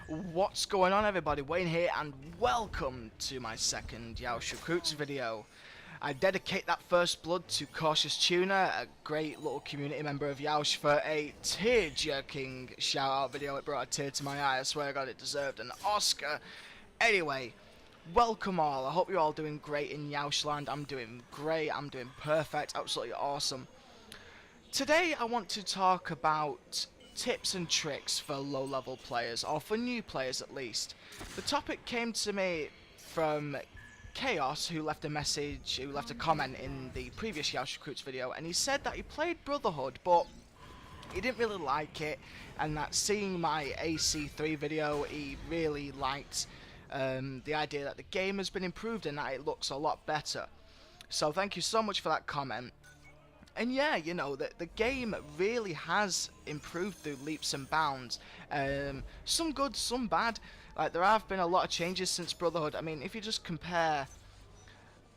What's going on, everybody? Wayne here, and welcome to my second Yeousch Recruits video. I dedicate that first blood to Cautious Tuner, a great little community member of Yeousch, for a tear-jerking shout-out video. It brought a tear to my eye. I swear to God, it deserved an Oscar. Anyway, welcome all. I hope you're all doing great in Yeousch land. I'm doing great. I'm doing perfect. Absolutely awesome. Today, I want to talk about tips and tricks for low-level players, or for new players at least. The topic came to me from Chaos, who left a comment in the previous Yeousch Recruits video, and he said that he played Brotherhood, but he didn't really like it, and that seeing my AC3 video, he really liked the idea that the game has been improved and that it looks a lot better. So thank you so much for that comment. And yeah, you know, the game really has improved through leaps and bounds. Some good, some bad. Like, there have been a lot of changes since Brotherhood. I mean, if you just compare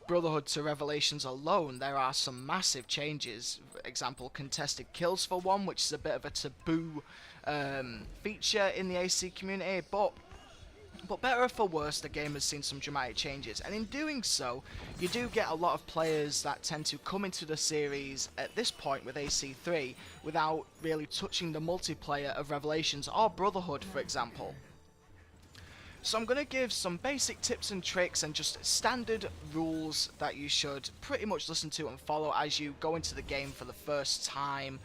Brotherhood to Revelations alone, there are some massive changes. For example, contested kills for one, which is a bit of a taboo feature in the AC community, but better for worse, the game has seen some dramatic changes, and in doing so, you do get a lot of players that tend to come into the series at this point with AC3 without really touching the multiplayer of Revelations or Brotherhood, for example. So I'm going to give some basic tips and tricks and just standard rules that you should pretty much listen to and follow as you go into the game for the first time.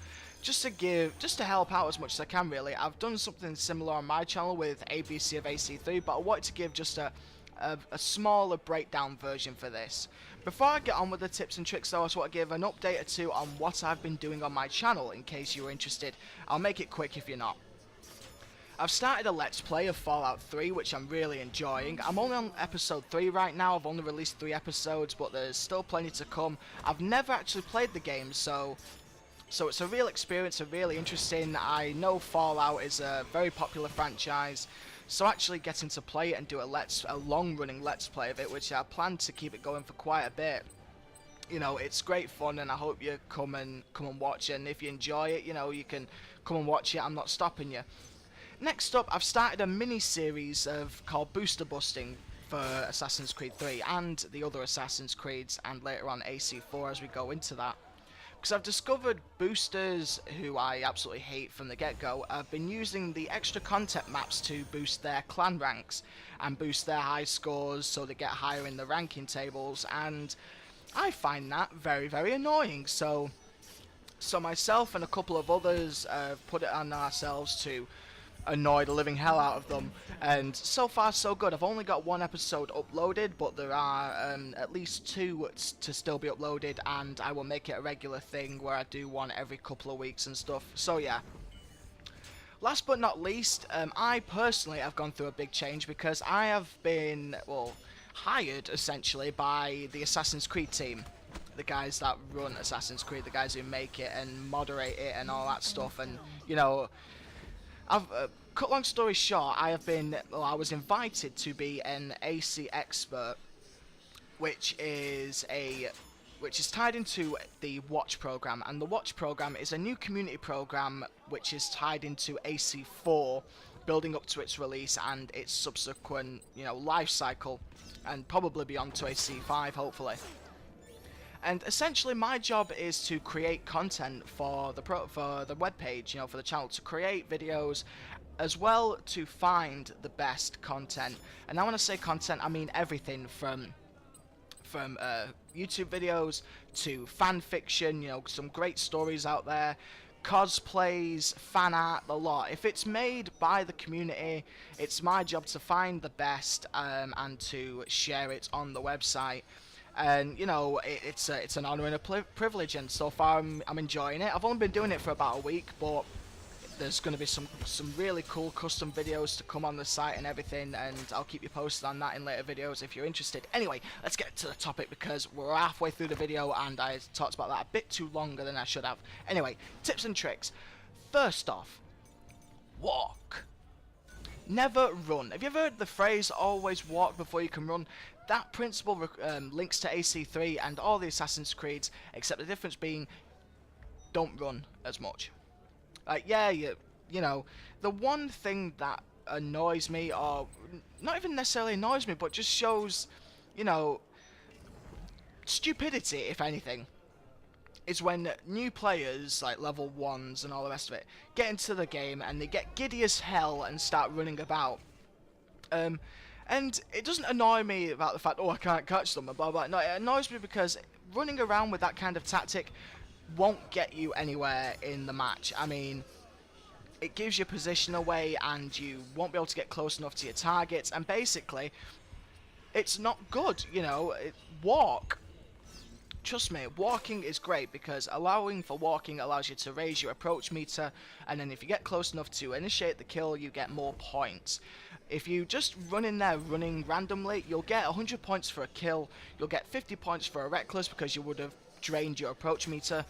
Just to help out as much as I can, really. I've done something similar on my channel with ABC of AC3, but I wanted to give just a smaller breakdown version for this. Before I get on with the tips and tricks though, I just want to give an update or two on what I've been doing on my channel in case you were interested. I'll make it quick if you're not. I've started a Let's Play of Fallout 3, which I'm really enjoying. I'm only on episode 3 right now. I've only released 3 episodes, but there's still plenty to come. I've never actually played the game, so it's a real experience, really interesting. I know Fallout is a very popular franchise, so actually getting to play it and do a long-running Let's Play of it, which I plan to keep it going for quite a bit. You know, it's great fun, and I hope you come and watch it. And if you enjoy it, you know, you can come and watch it. I'm not stopping you. Next up, I've started a mini-series called Booster Busting for Assassin's Creed 3 and the other Assassin's Creeds, and later on AC4 as we go into that. Because I've discovered boosters who I absolutely hate from the get-go have been using the extra content maps to boost their clan ranks and boost their high scores so they get higher in the ranking tables, and I find that very, very annoying. So myself and a couple of others have put it on ourselves to annoy the living hell out of them, and so far so good. I've only got 1 episode uploaded, but there are at least 2 to still be uploaded, and I will make it a regular thing where I do one every couple of weeks and stuff. So yeah. Last but not least, I personally have gone through a big change because I have been, well, hired essentially by the Assassin's Creed team. The guys that run Assassin's Creed, the guys who make it and moderate it and all that stuff, and you know, cut long story short, I was invited to be an AC expert, which is tied into the Watch program, and the Watch program is a new community program which is tied into AC4, building up to its release and its subsequent, you know, life cycle, and probably beyond to AC5, hopefully. And essentially, my job is to create content for the webpage, you know, for the channel, to create videos, as well to find the best content. And now when I say content, I mean everything from YouTube videos to fan fiction, you know, some great stories out there, cosplays, fan art, the lot. If it's made by the community, it's my job to find the best and to share it on the website. And you know, it's an honor and a privilege, and so far I'm enjoying it. I've only been doing it for about a week, but there's going to be some really cool custom videos to come on the site and everything, and I'll keep you posted on that in later videos if you're interested. Anyway, let's get to the topic because we're halfway through the video and I talked about that a bit too longer than I should have. Anyway, tips and tricks. First off, walk. Never run. Have you ever heard the phrase, always walk before you can run? That principle links to AC3 and all the Assassin's Creeds, except the difference being, don't run as much. Like, yeah, you know, the one thing that annoys me, or not even necessarily annoys me, but just shows, you know, stupidity, if anything, is when new players, like level 1s and all the rest of it, get into the game and they get giddy as hell and start running about. And it doesn't annoy me about the fact, oh, I can't catch them, and blah, blah. No, it annoys me because running around with that kind of tactic won't get you anywhere in the match. I mean, it gives your position away and you won't be able to get close enough to your targets, and basically, it's not good, you know. Walk. Trust me, walking is great because allowing for walking allows you to raise your approach meter, and then if you get close enough to initiate the kill, you get more points. If you just run in there running randomly, you'll get 100 points for a kill, you'll get 50 points for a reckless because you would have drained your approach meter.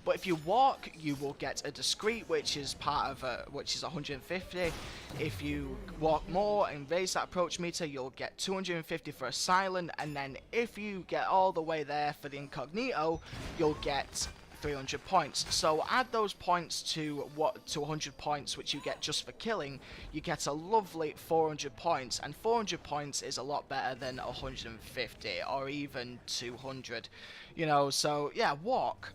But if you walk, you will get a discreet, which is part of which is 150. If you walk more and raise that approach meter, you'll get 250 for a silent, and then if you get all the way there for the incognito, you'll get 300 points. So add those points to 100 points, which you get just for killing, you get a lovely 400 points, and 400 points is a lot better than 150 or even 200, you know. So yeah, walk.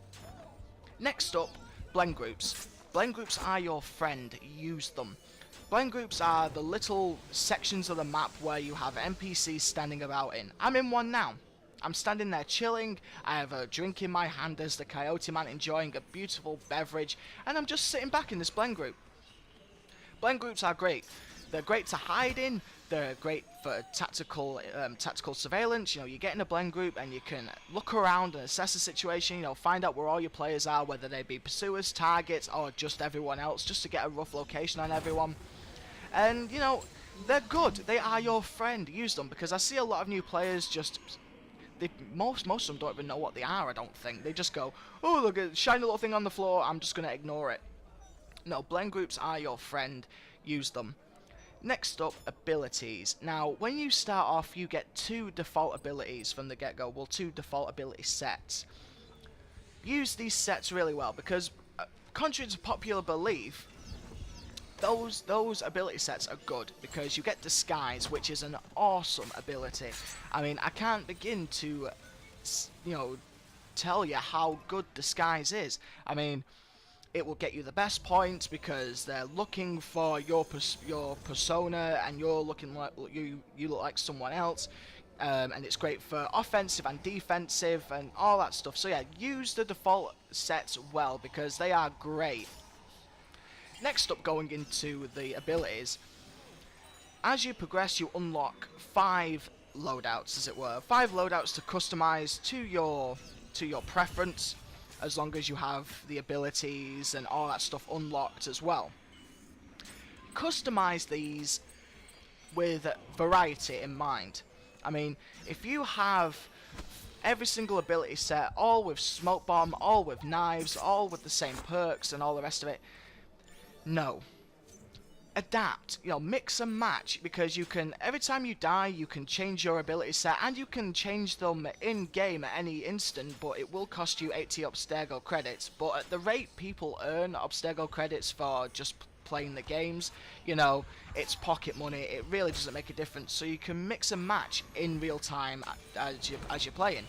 Next up, blend groups. Blend groups are your friend, use them. Blend groups are the little sections of the map where you have NPCs standing about in. I'm in one now. I'm standing there chilling, I have a drink in my hand as the Coyote Man enjoying a beautiful beverage, and I'm just sitting back in this blend group. Blend groups are great. They're great to hide in, they're great for tactical surveillance. You know, you get in a blend group and you can look around and assess the situation, you know, find out where all your players are, whether they be pursuers, targets, or just everyone else, just to get a rough location on everyone. And, you know, they're good. They are your friend. Use them, because I see a lot of new players just... most of them don't even know what they are, I don't think. They just go, oh, look at shiny little thing on the floor, I'm just going to ignore it. No, blend groups are your friend. Use them. Next up, abilities. Now, when you start off, you get 2 default abilities from the get-go. Well, 2 default ability sets. Use these sets really well, because contrary to popular belief, those ability sets are good, because you get Disguise, which is an awesome ability. I mean, I can't begin to, you know, tell you how good Disguise is. I mean, it will get you the best points because they're looking for your persona, and you're looking like you look like someone else, and it's great for offensive and defensive and all that stuff. So yeah, use the default sets well, because they are great. Next up, going into the abilities, as you progress, you unlock 5 loadouts, as it were. 5 loadouts to customize to your preference, as long as you have the abilities and all that stuff unlocked as well. Customize these with variety in mind. I mean, if you have every single ability set, all with smoke bomb, all with knives, all with the same perks and all the rest of it, no. Adapt, you know, mix and match, because you can, every time you die, you can change your ability set, and you can change them in-game at any instant, but it will cost you 80 Obstago credits. But at the rate people earn Obstago credits for just playing the games, you know, it's pocket money, it really doesn't make a difference, so you can mix and match in real time as you're playing.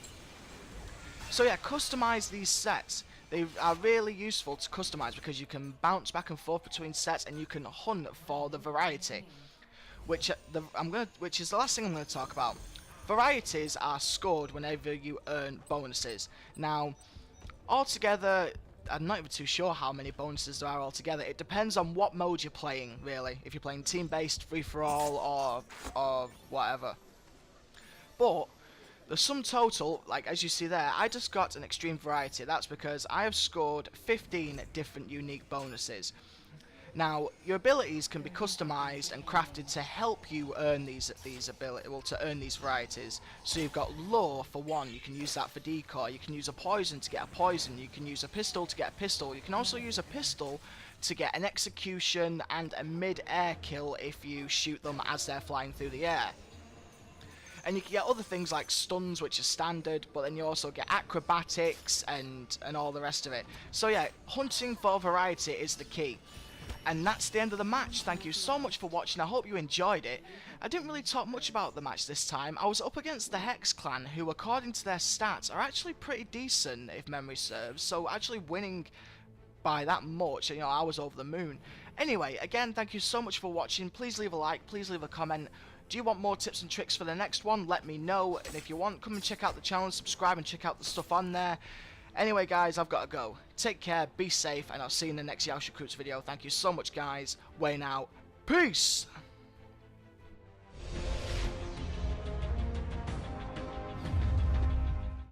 So yeah, customize these sets. They are really useful to customize, because you can bounce back and forth between sets, and you can hunt for the variety, which is the last thing I'm going to talk about. Varieties are scored whenever you earn bonuses. Now, altogether, I'm not even too sure how many bonuses there are altogether. It depends on what mode you're playing, really. If you're playing team-based, free-for-all, or whatever. But the sum total, like as you see there, I just got an extreme variety. That's because I have scored 15 different unique bonuses. Now, your abilities can be customized and crafted to help you earn these varieties. So you've got lure for one, you can use that for decoy, you can use a poison to get a poison, you can use a pistol to get a pistol, you can also use a pistol to get an execution and a mid-air kill if you shoot them as they're flying through the air. And you can get other things like stuns, which are standard, but then you also get acrobatics and all the rest of it. So yeah, hunting for variety is the key. And that's the end of the match. Thank you so much for watching. I hope you enjoyed it. I didn't really talk much about the match this time. I was up against the Hex clan, who according to their stats are actually pretty decent if memory serves. So actually winning by that much, you know, I was over the moon. Anyway, again, thank you so much for watching. Please leave a like, please leave a comment. Do you want more tips and tricks for the next one? Let me know. And if you want, come and check out the channel, subscribe and check out the stuff on there. Anyway, guys, I've got to go. Take care, be safe, and I'll see you in the next Yeousch Recruits video. Thank you so much, guys. Wayne out. Peace!